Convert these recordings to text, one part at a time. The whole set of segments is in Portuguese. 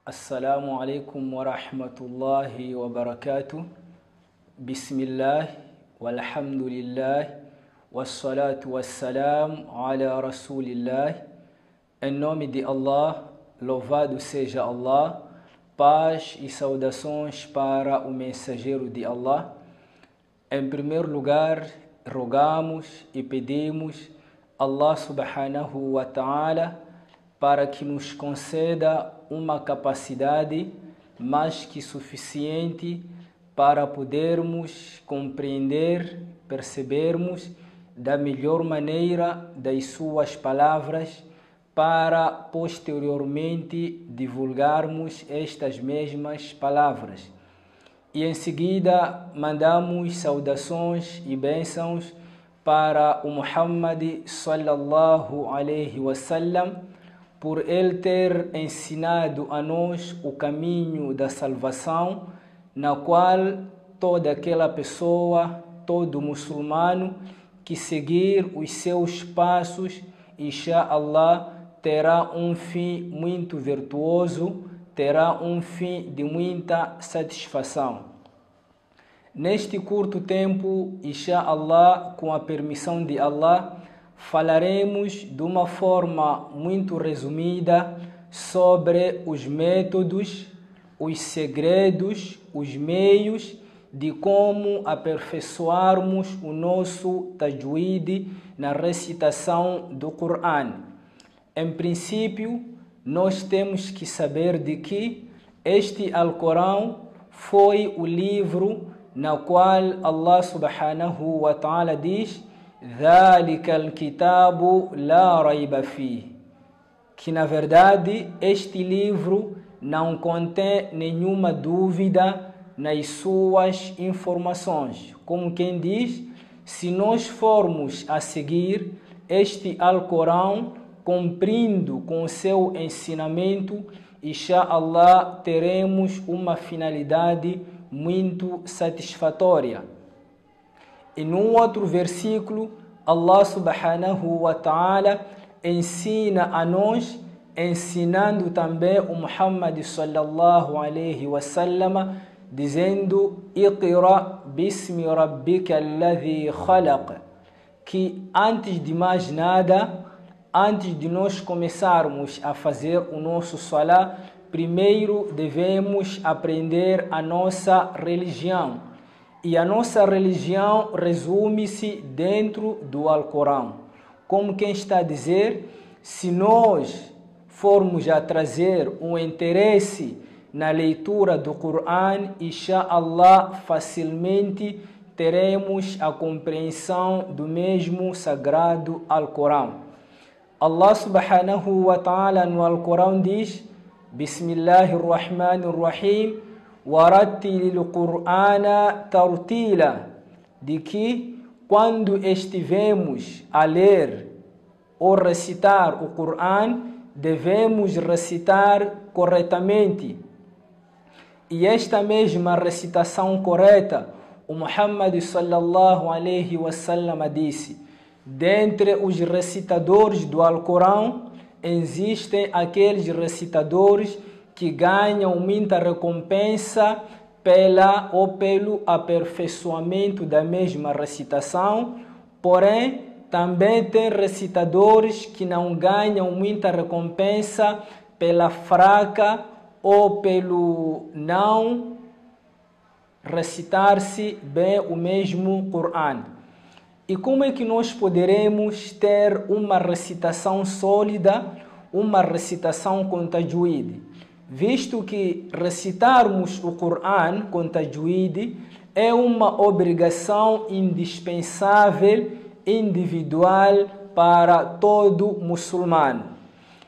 Assalamu alaikum wa rahmatullahi wa barakatuh. Bismillah, walhamdulillah, wassalatu wassalam ala rasulillah. Em nome de Allah, louvado seja Allah, paz e saudações para o mensageiro de Allah. Em primeiro lugar, rogamos e pedimos Allah subhanahu wa ta'ala para que nos conceda uma capacidade mais que suficiente para podermos compreender, percebermos da melhor maneira das suas palavras, para posteriormente divulgarmos estas mesmas palavras. E em seguida mandamos saudações e bênçãos para o Muhammad sallallahu alaihi wasallam, por ele ter ensinado a nós o caminho da salvação, na qual toda aquela pessoa, todo muçulmano que seguir os seus passos, inshallah, terá um fim muito virtuoso, terá um fim de muita satisfação. Neste curto tempo, inshallah, com a permissão de Allah, falaremos de uma forma muito resumida sobre os métodos, os segredos, os meios de como aperfeiçoarmos o nosso tajwid na recitação do Coran. Em princípio, nós temos que saber de que este Alcorão foi o livro na qual Allah subhanahu wa ta'ala diz ذَلِكَ الْكِتَابُ لَا رَيْبَ فِيهِ, que na verdade este livro não contém nenhuma dúvida nas suas informações. Como quem diz, se nós formos a seguir este Alcorão, cumprindo com o seu ensinamento, inshallah teremos uma finalidade muito satisfatória. E num outro versículo, Allah subhanahu wa ta'ala ensina a nós, ensinando também o Muhammad sallallahu alaihi wasallam, dizendo Iqra bismi rabbika alladhi khalaq, que antes de mais nada, antes de nós começarmos a fazer o nosso salá, primeiro devemos aprender a nossa religião. E a nossa religião resume-se dentro do Alcorão. Como quem está a dizer, se nós formos a trazer um interesse na leitura do Coran, inshallah, facilmente teremos a compreensão do mesmo sagrado Alcorão. Allah subhanahu wa ta'ala no Alcorão diz, Bismillahirrahmanirrahim, وَرَتِّلِ الْقُرْآنَ تَرْتِيلًا, de que quando estivermos a ler ou recitar o Coran, devemos recitar corretamente. E esta mesma recitação correta, o Muhammad sallallahu alaihi wasallam disse, dentre os recitadores do Alcorão, existem aqueles recitadores que ganham muita recompensa pelo aperfeiçoamento da mesma recitação, porém também tem recitadores que não ganham muita recompensa pela fraca ou pelo não recitar-se bem o mesmo Coran. E como é que nós poderemos ter uma recitação sólida, uma recitação com tajwid? Visto que recitarmos o Coran com tajwid é uma obrigação indispensável, individual para todo muçulmano.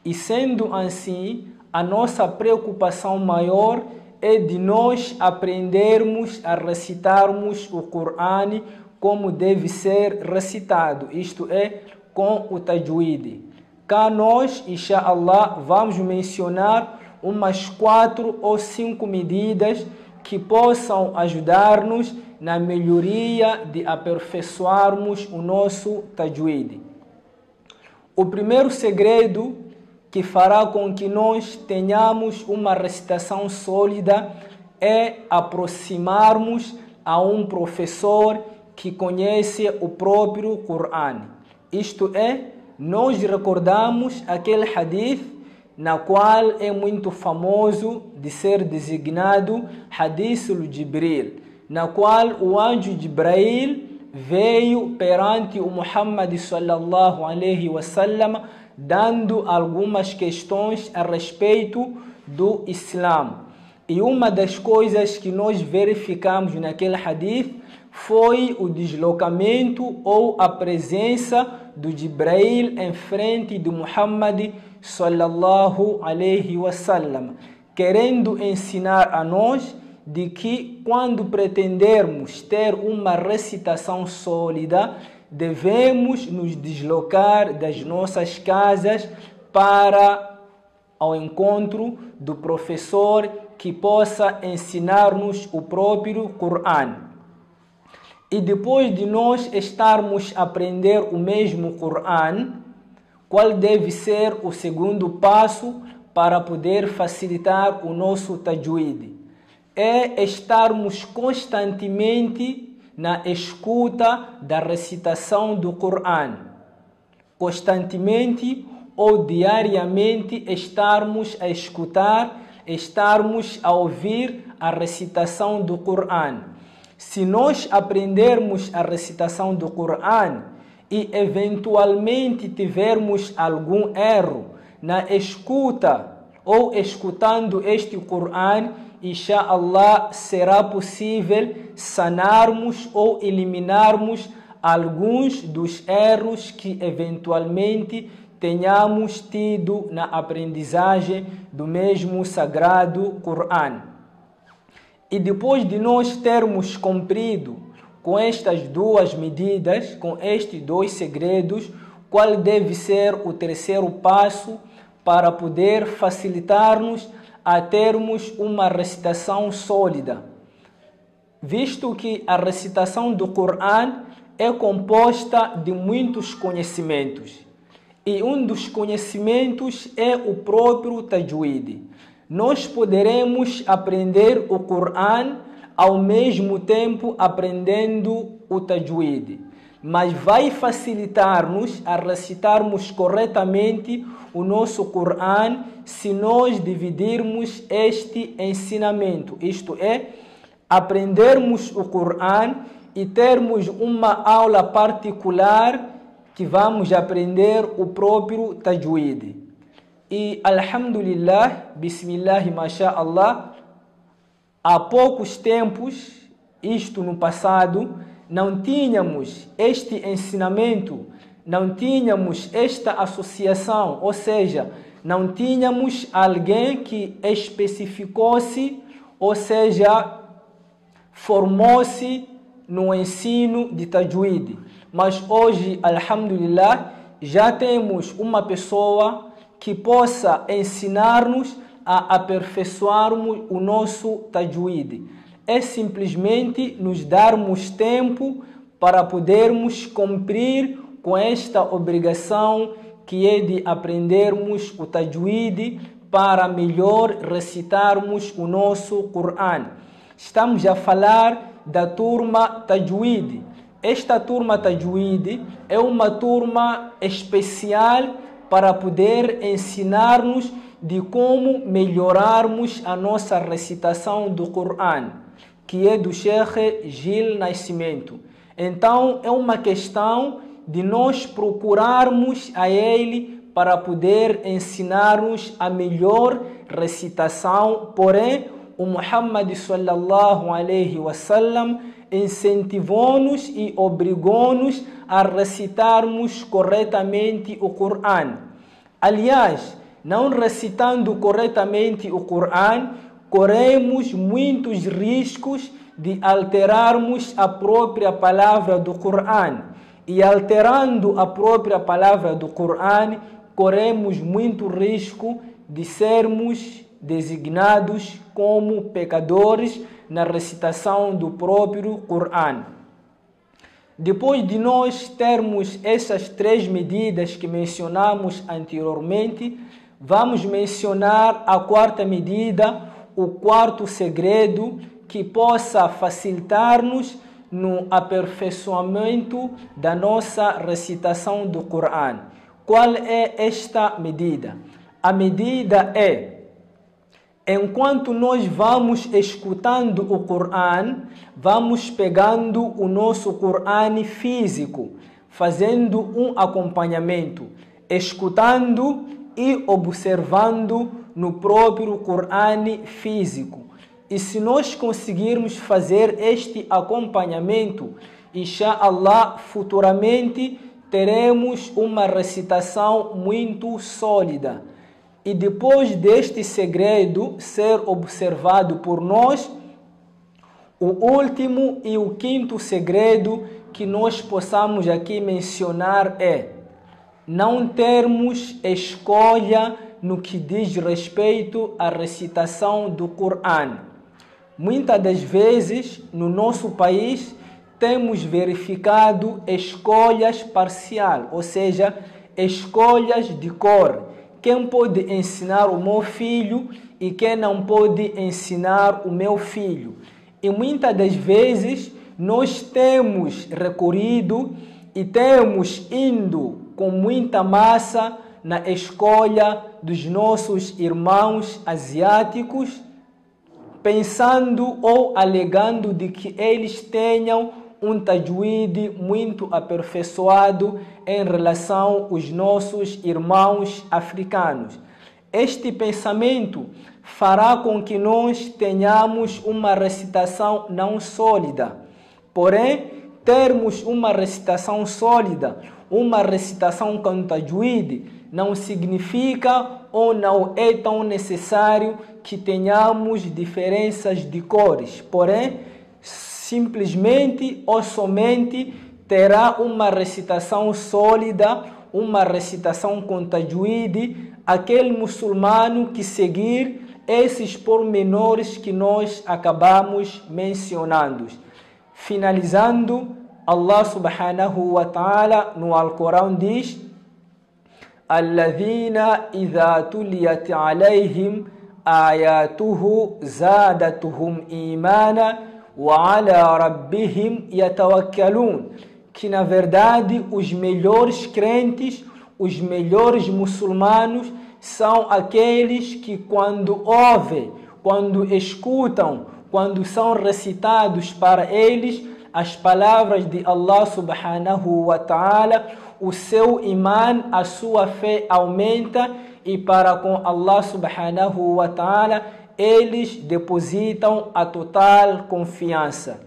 E sendo assim, a nossa preocupação maior é de nós aprendermos a recitarmos o Coran como deve ser recitado, isto é, com o tajwid. Cá nós, inshallah, vamos mencionar umas 4 ou 5 medidas que possam ajudar-nos na melhoria de aperfeiçoarmos o nosso tajwid. O primeiro segredo que fará com que nós tenhamos uma recitação sólida é aproximarmos a um professor que conhece o próprio Coran. Isto é, nós recordamos aquele hadith na qual é muito famoso de ser designado Hadith al-Jibril, na qual o anjo Jibril veio perante o Muhammad sallallahu alaihi wasallam dando algumas questões a respeito do Islã. E uma das coisas que nós verificamos naquele hadith foi o deslocamento ou a presença do Jibril em frente do Muhammad sallallahu alaihi wasallam, querendo ensinar a nós de que quando pretendermos ter uma recitação sólida, devemos nos deslocar das nossas casas para ao encontro do professor que possa ensinar-nos o próprio Coran. E depois de nós estarmos a aprender o mesmo Coran, qual deve ser o segundo passo para poder facilitar o nosso tajwid? É estarmos constantemente na escuta da recitação do Coran. Constantemente ou diariamente estarmos a escutar, estarmos a ouvir a recitação do Coran. Se nós aprendermos a recitação do Coran e eventualmente tivermos algum erro na escuta ou escutando este Coran, inshallah será possível sanarmos ou eliminarmos alguns dos erros que eventualmente tenhamos tido na aprendizagem do mesmo sagrado Coran. E depois de nós termos cumprido com estas duas medidas, com estes dois segredos, qual deve ser o terceiro passo para poder facilitar-nos a termos uma recitação sólida? Visto que a recitação do Coran é composta de muitos conhecimentos, e um dos conhecimentos é o próprio tajwid. Nós poderemos aprender o Coran ao mesmo tempo aprendendo o tajwid, mas vai facilitar-nos a recitarmos corretamente o nosso Coran se nós dividirmos este ensinamento, isto é, aprendermos o Coran e termos uma aula particular que vamos aprender o próprio tajwid. E alhamdulillah, bismillah, masha'Allah, há poucos tempos, isto no passado, não tínhamos este ensinamento, não tínhamos esta associação, ou seja, não tínhamos alguém que especificou-se, ou seja, formou-se no ensino de tajwid. Mas hoje, alhamdulillah, já temos uma pessoa que possa ensinar-nos a aperfeiçoarmos o nosso tajwid. É simplesmente nos darmos tempo para podermos cumprir com esta obrigação que é de aprendermos o tajwid para melhor recitarmos o nosso Coran. Estamos a falar da turma tajwid. Esta turma tajwid é uma turma especial para poder ensinar-nos de como melhorarmos a nossa recitação do Coran, que é do Sheikh Gil Nascimento. Então, é uma questão de nós procurarmos a ele para poder ensinar-nos a melhor recitação. Porém, o Muhammad sallallahu alaihi wasallam incentivou-nos e obrigou-nos a recitarmos corretamente o Coran. Aliás, não recitando corretamente o Coran, corremos muitos riscos de alterarmos a própria palavra do Coran. E alterando a própria palavra do Coran, corremos muito risco de sermos designados como pecadores na recitação do próprio Coran. Depois de nós termos essas três medidas que mencionamos anteriormente, vamos mencionar a quarta medida, o quarto segredo que possa facilitar-nos no aperfeiçoamento da nossa recitação do Coran. Qual é esta medida? A medida é: enquanto nós vamos escutando o Coran, vamos pegando o nosso Coran físico, fazendo um acompanhamento, escutando e observando no próprio Coran físico. E se nós conseguirmos fazer este acompanhamento, inshallah, futuramente teremos uma recitação muito sólida. E depois deste segredo ser observado por nós, o último e o quinto segredo que nós possamos aqui mencionar é não termos escolha no que diz respeito à recitação do Coran. Muitas das vezes, no nosso país, temos verificado escolhas parciais, ou seja, escolhas de cor. Quem pode ensinar o meu filho e quem não pode ensinar o meu filho. E muitas das vezes, nós temos recorrido e temos indo com muita massa na escolha dos nossos irmãos asiáticos, pensando ou alegando de que eles tenham um tajwid muito aperfeiçoado em relação aos nossos irmãos africanos. Este pensamento fará com que nós tenhamos uma recitação não sólida. Porém, termos uma recitação sólida, uma recitação com tajwid, não significa ou não é tão necessário que tenhamos diferenças de cores. Porém, simplesmente ou somente terá uma recitação sólida, uma recitação com tajwid, aquele muçulmano que seguir esses pormenores que nós acabamos mencionando. Finalizando, Allah subhanahu wa ta'ala no Alcorão diz: Alladhina idha tuliyat alayhim ayatuhu zadatuhum imana wa ala rabbihim yatawakkalun. Que na verdade os melhores crentes, os melhores muçulmanos são aqueles que quando ouvem, quando escutam, quando são recitados para eles as palavras de Allah subhanahu wa ta'ala, o seu iman, a sua fé aumenta e para com Allah subhanahu wa ta'ala eles depositam a total confiança.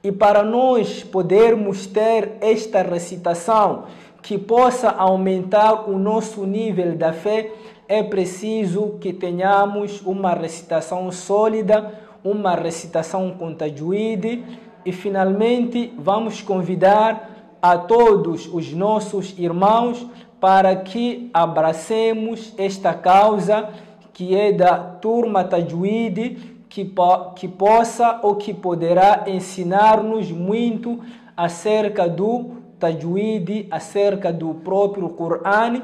E para nós podermos ter esta recitação que possa aumentar o nosso nível da fé, é preciso que tenhamos uma recitação sólida, uma recitação com tajwid. E finalmente vamos convidar a todos os nossos irmãos para que abracemos esta causa que é da turma tajwid, que possa ou que poderá ensinar-nos muito acerca do tajwid, acerca do próprio Coran,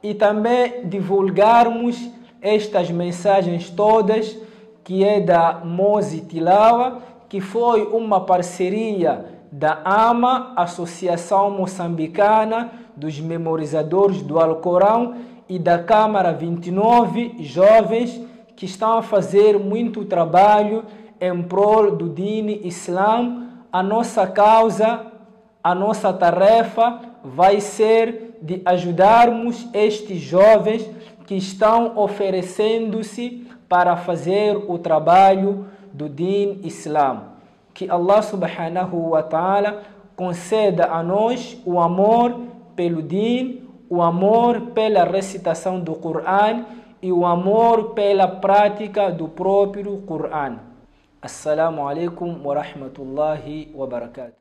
e também divulgarmos estas mensagens todas que é da Mozi Tilawa, que foi uma parceria da AMA, Associação Moçambicana dos Memorizadores do Alcorão, e da Câmara 29 Jovens, que estão a fazer muito trabalho em prol do Din Islam. A nossa causa, a nossa tarefa vai ser de ajudarmos estes jovens que estão oferecendo-se para fazer o trabalho do Din Islam. Que Allah subhanahu wa ta'ala conceda a nós o amor pelo Din, o amor pela recitação do Coran e o amor pela prática do próprio Coran. Assalamu alaikum wa rahmatullahi wa barakatuh.